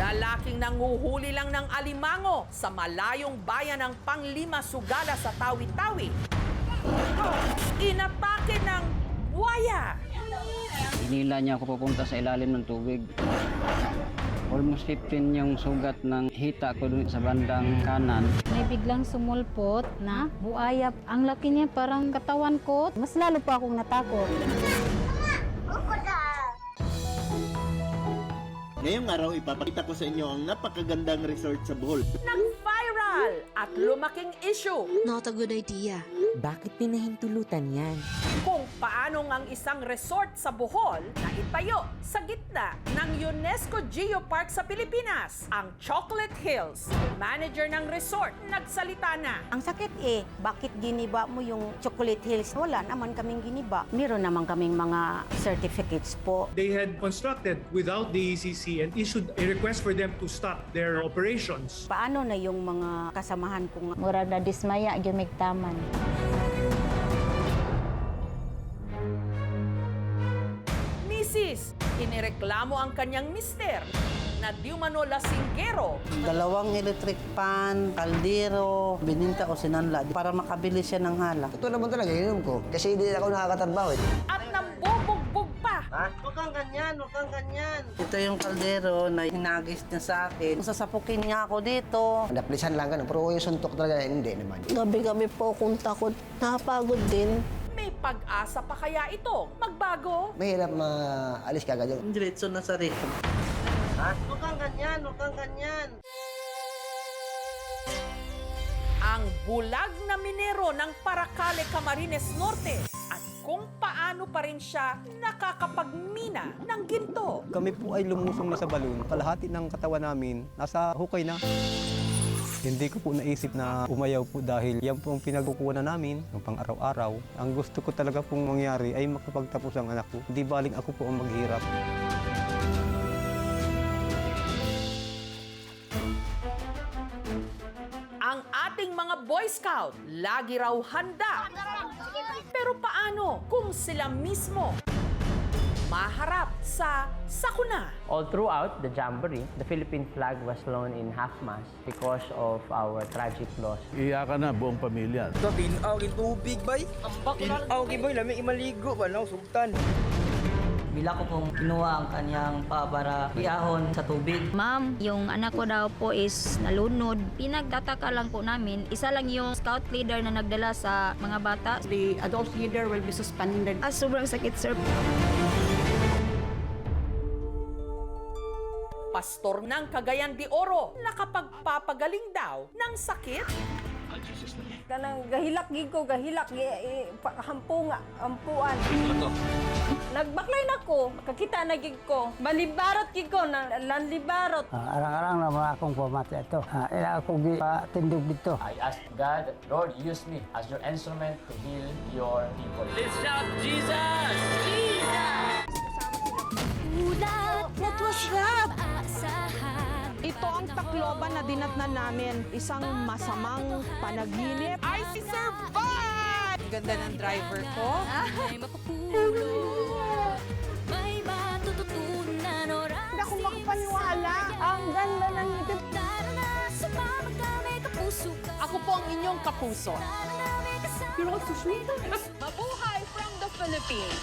Lalaking nanguhuli lang ng alimango sa malayong bayan ng Panglima Sugala sa Tawi-Tawi. Inatake ng buwaya. Hinila niya ako papunta sa ilalim ng tubig. Almost 15 yung sugat ng hita ko dun sa bandang kanan. May biglang sumulpot na buaya. Ang laki niya parang katawan ko. Mas lalo pa akong natakot. Ngayong araw, ipapakita ko sa inyo ang napakagandang resort sa Bohol. Nag-viral at lumaking issue Not a good idea. Bakit pinahintulutan yan? kung paano ang isang resort sa Bohol na itayo sa gitna ng UNESCO Geopark sa Pilipinas, ang Chocolate Hills. Manager ng resort, nagsalita na. Ang sakit bakit giniba mo yung Chocolate Hills? Wala naman kaming giniba. Meron naman kaming mga certificates po. They had constructed without the ECC and issued a request for them to stop their operations. Paano na yung mga kasamahan kong Murag na dismaya, gimigtaman. Misis, inireklamo ang kanyang mister na di umano lasinggero. 2 electric pan, kaldero, bininta o sinanla para makabili siya ng alak. Ito naman talaga inom ko kasi hindi ako nakakatrabaho eh. At nambubugbog pa. Huwag kang ganyan, huwag kang ganyan. Ito yung kaldero na hinagis niya sa akin. Sasapukin niya ako dito. Naplisan lang ganun, pero yung suntok talaga hindi naman. Gabi-gabi po akong takot. Nakapagod din. May pag-asa pa kaya ito magbago? Mahirap maalis ka agad yun. Diretso na sa rito. Huwag kang ganyan, huwag kang ganyan. Ang bulag na minero ng Paracale, Camarines Norte at kung paano pa rin siya nakakapagmina ng ginto. Kami po ay lumusong na sa balon. Kalahati ng katawan namin nasa hukay na. Hindi ko po naisip na umayaw po dahil yan po ang pinagkukunan namin ng pang-araw-araw. Ang gusto ko talaga pong mangyari ay makapagtapos ang anak ko. Hindi baling ako po ang maghirap. Ang ating mga Boy Scout lagi raw handa. Pero paano kung sila mismo maharap sa sakuna? All throughout the Jamboree, the Philippine flag was flown in half-mast because of our tragic loss. Iyakan na buong pamilya. Ito, tinaw, tubig, bay. Tinaw, boy, lamig imaligo, balaw, sultan. Bila ko pong kinuha ang kanyang para iahon sa tubig. Ma'am, yung anak ko daw po is nalunod. Pinagtataka lang po namin, isa lang yung scout leader na nagdala sa mga bata. The adult leader will be suspended. Sobrang sakit, sir. Pastor ng Cagayan de Oro nakapagpapagaling daw ng sakit? Kanang gahilak gid ko, hampunga, ampuan. Nagbaklay na ko, kakita na gid ko. Balibarot gid ko, lanlibarot. Arang-arang naman akong pamata ito. Ila akong tindog dito. I asked God, Lord, use me as your instrument to heal your people. Let's shout, Jesus! Jesus! What was that? Ito ang Tacloban na dinatnan namin. Isang masamang panaginip. Ay, si Sir Bart! Ganda ng driver ko. Hindi ako makapaniwala. Ang ganda ng ngipin. Ako po ang inyong kapuso. Pero ito, Mabuhay from the Philippines!